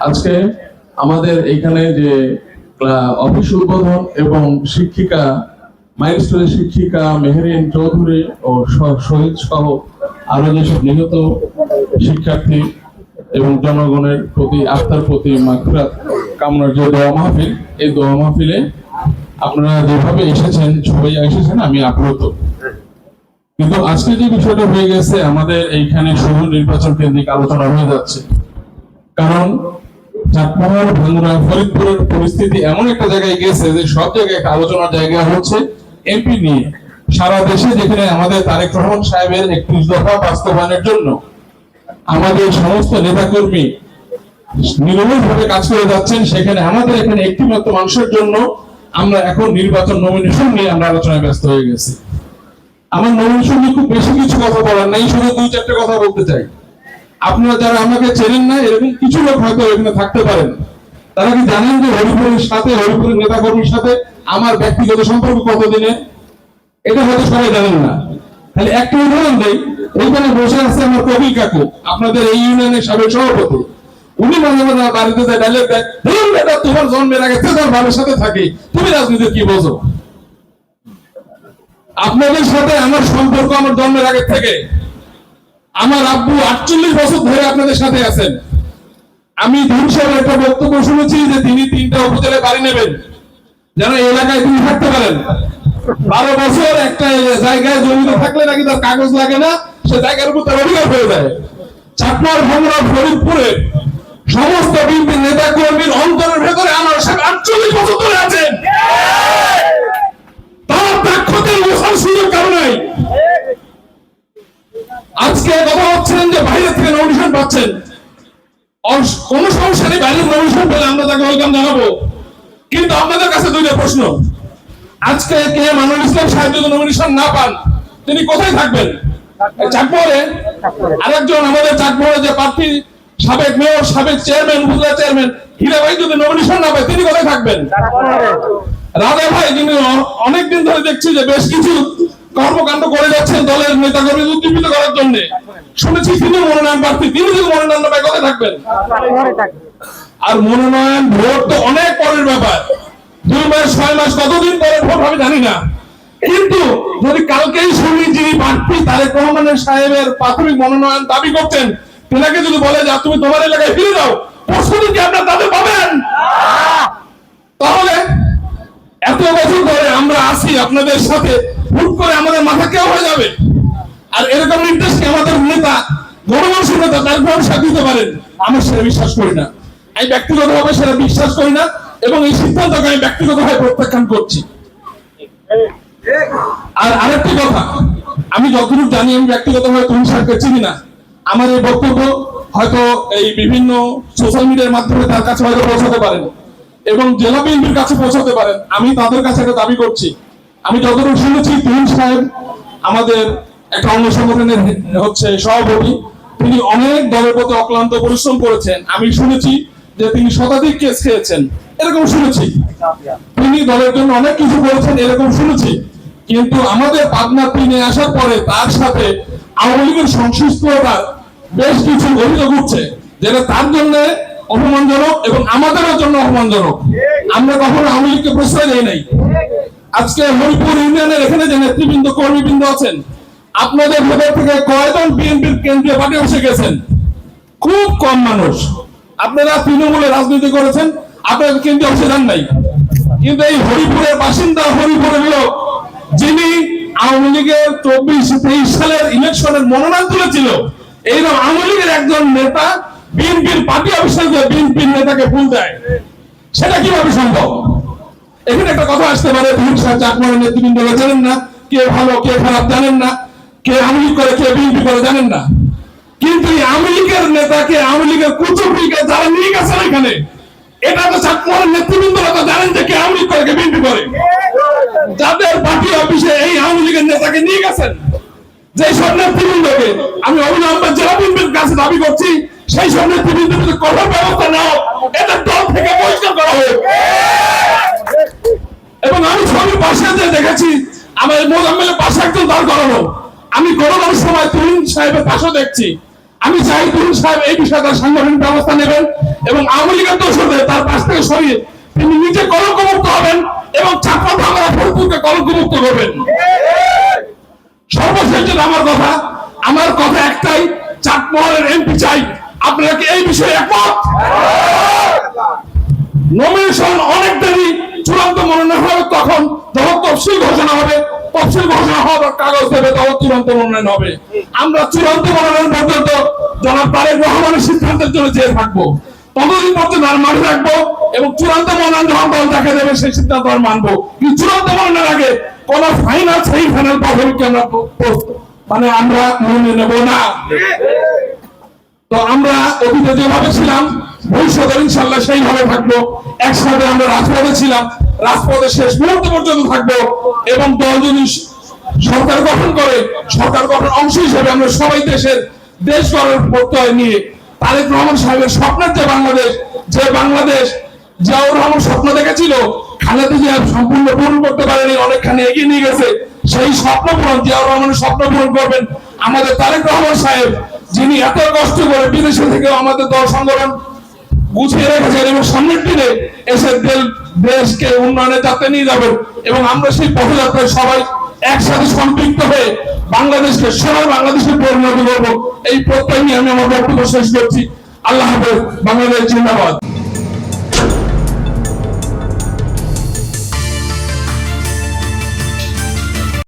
আজকে আমাদের এখানে যে অফিস উদ্বোধন এবং শিক্ষিকা মাইলস্টোনের শিক্ষিকা মেহেরিন চৌধুরী ও শহীদ সহ আরো যেসব নিহত শিক্ষার্থী এবং জনগণের প্রতি আত্মার প্রতি মাগফিরাত কামনার যে দোয়া মাহফিল, এই দোয়া মাহফিলে আপনারা যেভাবে এসেছেন সবাই এসেছেন, আমি আপ্লুত। কিন্তু আজকে যে বিষয়টা হয়ে গেছে, আমাদের এইখানে শুধু নির্বাচন কেন্দ্রিক আলোচনা হয়ে যাচ্ছে। কারণ চাটমোহর, ভাঙ্গুড়া, ফরিদপুরের পরিস্থিতি এমন একটা জায়গায় গেছে যে সব জায়গায় একটা আলোচনার জায়গা হচ্ছে এমপি নিয়ে। সারা দেশে যেখানে আমাদের তারেক রহমান সাহেবের 31 দফা বাস্তবায়নের জন্য আমাদের সমস্ত নেতাকর্মী নিরলসভাবে কাজ করে যাচ্ছেন, সেখানে আমাদের এখানে একটি মাত্র মানুষের জন্য আমরা এখন নির্বাচন নমিনেশন নিয়ে আমরা আলোচনায় ব্যস্ত হয়ে গেছি। আমার নমিনেশন নিয়ে খুব বেশি কিছু কথা বলার নাই, শুধু 2-4টা কথা বলতে চাই। আপনারা যারা আমাকে চেনেন না, এরকম কিছু লোক হয়তো এখানে থাকতে পারেন, তারা কি জানেন যে হরিপুরের সাথে, হরিপুরের নেতাকর্মীর সাথে আমার ব্যক্তিগত সম্পর্ক কতদিনে? এটা হয়তো সবাই জানেন না। তাহলে একটা উদাহরণ দেই, ওইখানে বসে আছে আমার কবি কাকু, আপনাদের এই ইউনিয়নের সাবেক সভাপতি। উনি মাঝে মাঝে বাড়িতে যায়, ডায়লগ দেয়, বেটা তোমার জন্মের আগে তোর বাবার সাথে থাকি, তুমি রাজনীতি কি বোঝো? আপনাদের সাথে আমার সম্পর্ক আমার জন্মের আগে থেকে। আমার আব্বু 48 বছর ধরে আপনাদের সাথে আছেন। আমি ধুনসাহের একটা বক্তব্য শুনেছি যে তিনি 3টা উপজেলায় বাড়ি নেবেন, যেন এলাকায় তিনি থাকতে পারেন। 12 বছর একটা জায়গায় জমিতে থাকলে নাকি তার কাগজ লাগে না, সে জায়গার উপর তার অধিকার হয়ে যায়। চাটমোহর, ভাঙ্গুড়া, ফরিদপুরে সমস্ত বিএনপি নেতা কর্মীর অন্তরের ভেতরে আমার সাথে 48 বছর ধরে আছেন। তার দাক্ষতার বসার সুযোগ কারো নাই। আজকে কথা হচ্ছেন যে বাইরে থেকে নমিনেশন পাচ্ছেন, কোন সমস্যা নেই, বাইরের নমিনেশন পেলে আমরা তাকে ওয়েলকাম জানাবো। কিন্তু আপনাদের কাছে 2টা প্রশ্ন। আজকে কে মানুল ইসলাম সাহেব যদি নমিনেশন না পান, তিনি কোথায় থাকবেন? চাটমোহরে। আরেকজন আমাদের চাটমোহরে যে প্রার্থী, সাবেক মেয়র, সাবেক চেয়ারম্যান, উপজেলা চেয়ারম্যান হীরা ভাই যদি নমিনেশন না পায়, তিনি কোথায় থাকবেন? রাজা ভাই, যিনি অনেকদিন ধরে দেখছি যে বেশ কিছু কর্মকাণ্ড করে যাচ্ছেন দলের নেতাকর্মী উদ্দীপিত করার জন্য, শুনেছি তিনি মনোনয়ন প্রার্থী, তিনি যদি মনোনয়ন না পায় কোথায় থাকবেন? আর মনোনয়ন ভোট তো অনেক পরের ব্যাপার, 2 মাস 6 মাস কতদিন পরে ভোট আমি জানি না। কিন্তু যদি কালকেই শুনি যিনি প্রার্থী তারেক রহমান সাহেবের প্রাথমিক মনোনয়ন দাবি করছেন, তেনাকে যদি বলে যে তুমি তোমার এলাকায় ফিরে যাও, প্রস্তুতি কি আপনারা তাদের পাবেন? তাহলে এত বছর ধরে আমরা আছি আপনাদের সাথে, হুট করে আমাদের মাথা কেউ হয়ে যাবে? আর এরকম নির্দেশ কি আমাদের নেতা, গণমানুষের নেতা তার ভরসা দিতে পারেন? আমি সেটা বিশ্বাস করি না। আমি ব্যক্তিগতভাবে সেটা বিশ্বাস করি না, এবং এই সিদ্ধান্তকে আমি ব্যক্তিগতভাবে প্রত্যাখ্যান করছি। আর আরেকটি কথা, আমি যতটুকু জানি, আমি ব্যক্তিগতভাবে তুহিন সাহেবকে চিনি না। আমার এই বক্তব্য হয়তো এই বিভিন্ন সোশ্যাল মিডিয়ার মাধ্যমে তার কাছে হয়তো পৌঁছাতে পারেন এবং জেলা বিএনপির কাছে পৌঁছাতে পারেন। আমি তাদের কাছে একটা দাবি করছি, আমি যতটুকু শুনেছি তুহিন সাহেব আমাদের একটা অন্য সংগঠনের সভাপতি, তিনি অনেক দলের প্রতি অক্লান্ত পরিশ্রম করেছেন। আমি শুনেছি যে তিনি শতাধিক কেস খেয়েছেন, এরকম শুনেছি। তিনি দলের জন্য অনেক কিছু করেছেন, এরকম শুনেছি। কিন্তু আমাদের পাবনা তিনি আসার পরে তার সাথে আওয়ামী লীগের সংশ্লিষ্টতার বেশ কিছু অভিযোগ উঠছে, যেটা তার জন্য অপমানজনক এবং আমাদের জন্য অপমানজনক। আমরা কখনো আওয়ামী লীগকে প্রশ্রয় দেই নাই। আজকে হরিপুর ইউনিয়নের এখানে যে নেতৃবৃন্দ, কর্মীবৃন্দ আছেন, আপনাদের ভেতর থেকে কয়জন বিএনপির কেন্দ্রীয় পার্টি বসে গেছেন? খুব কম মানুষ। আপনারা তৃণমূলে রাজনীতি করেছেন, আপনাদের কেন্দ্রীয় অংশে যান নাই। কিন্তু এই হরিপুরের বাসিন্দা, হরিপুরের লোক, যিনি আওয়ামী লীগের 24-23 সালের ইলেকশনের মনোনয়ন তুলেছিল, এইরকম আওয়ামী লীগের একজন নেতা বিএনপির পার্টি অফিসে যে বিএনপির নেতাকে ফুল দেয়, সেটা কিভাবে সম্ভব? এখানে একটা কথা আসতে পারে, চাটমোহরের নেতৃবৃন্দ জানেন না, কে ভালো কে খারাপ জানেন না, কে আওয়ামী লীগ করে কে বিএনপি করে জানেন না। কিন্তু এই আওয়ামী লীগের নেতাকে, আওয়ামী লীগের কুচুরকে যারা নিয়ে গেছেন এখানে, এটা তো চাটমোহরের নেতৃবৃন্দরা তো জানেন যে কে আওয়ামী লীগ করে কে বিএনপি করে। যাদের পার্টি অফিসে এই আওয়ামী লীগের নেতাকে নিয়ে গেছেন, যে সব নেতৃবৃন্দকে আমি অবিলম্বে জেলা বিএনপির কাছে দাবি করছি, সেই সব নেতৃবৃন্দের যদি কঠোর ব্যবস্থা নাও, এদের দল থেকে বহিষ্কার করা হোক। এবং আমি ছবির পাশে যে দেখেছি, আমার মোজাম্মেলের পাশে একজন দাঁড় করানো, আমি গণনার সময় তুহিন সাহেবের পাশে দেখছি। আমি চাই তুহিন সাহেব এই বিষয়ে তার সাংগঠনিক ব্যবস্থা নেবেন এবং আওয়ামী সরিয়ে তিনি নিজে কলঙ্কমুক্ত হবেন এবং চাপা ভাঙা ফরিদপুরকে কলঙ্কমুক্ত করবেন। সর্বশেষ যেটা আমার কথা একটাই, চাটমোহরের এমপি চাই। আপনারা কি এই বিষয়ে একমত? নমিনেশন অনেক দেরি, চূড়ান্ত মনোনয়ন হবে তখন যখন তফসিল ঘোষণা হবে, তফসিল ঘোষণা হওয়ার কাগজ দেবে, তখন চূড়ান্ত মনোনয়ন হবে। আমরা চূড়ান্ত মনোনয়ন পর্যন্ত জনাব তারেক রহমানের সিদ্ধান্তের জন্য চেয়ে থাকবো, ততদিন পর্যন্ত আর মাঠে রাখবো এবং চূড়ান্ত মনোনয়ন যখন দল দেখা দেবে সেই সিদ্ধান্ত আর মানবো। কিন্তু চূড়ান্ত মনোনয়নের আগে কোন ফাইনাল সেই ফাইনাল পারফরমেন্সকে আমরা মেনে নেব না। তো আমরা অতীতে যেভাবে ছিলাম ভবিষ্যতে ইনশাআল্লাহ সেইভাবে থাকবো। একসাথে আমরা রাজপথে ছিলাম, রাজপথে শেষ মুহূর্ত পর্যন্ত থাকবো এবং দল যদি সরকার গঠন করে, সরকার গঠন অংশ হিসেবে আমরা সবাই দেশ গড়ার প্রত্যয় নিয়ে তারেক রহমান সাহেবের স্বপ্নের যে বাংলাদেশ জিয়াউর রহমান স্বপ্ন দেখেছিল, খালেদা জিয়া সম্পূর্ণ পূরণ করতে পারেনি, অনেকখানি এগিয়ে নিয়ে গেছে, সেই স্বপ্ন পূরণ জিয়াউর রহমানের স্বপ্ন পূরণ করবেন আমাদের তারেক রহমান সাহেব, যিনি এত কষ্ট করে বিদেশে থেকে আমাদের দল সংগঠন গুছিয়ে রেখেছেন এবং সামনের দিনে এসে দেশকে উন্নয়নের যাত্রা নিয়ে যাবেন এবং আমরা সেই পথযাত্রায় সবাই একসাথে সম্পৃক্ত হয়ে বাংলাদেশকে সোনার বাংলাদেশে পরিণত করবো। এই প্রত্যয় নিয়ে আমি আমার বক্তব্য শেষ করছি। আল্লাহ হাফেজ। বাংলাদেশ জিন্দাবাদ।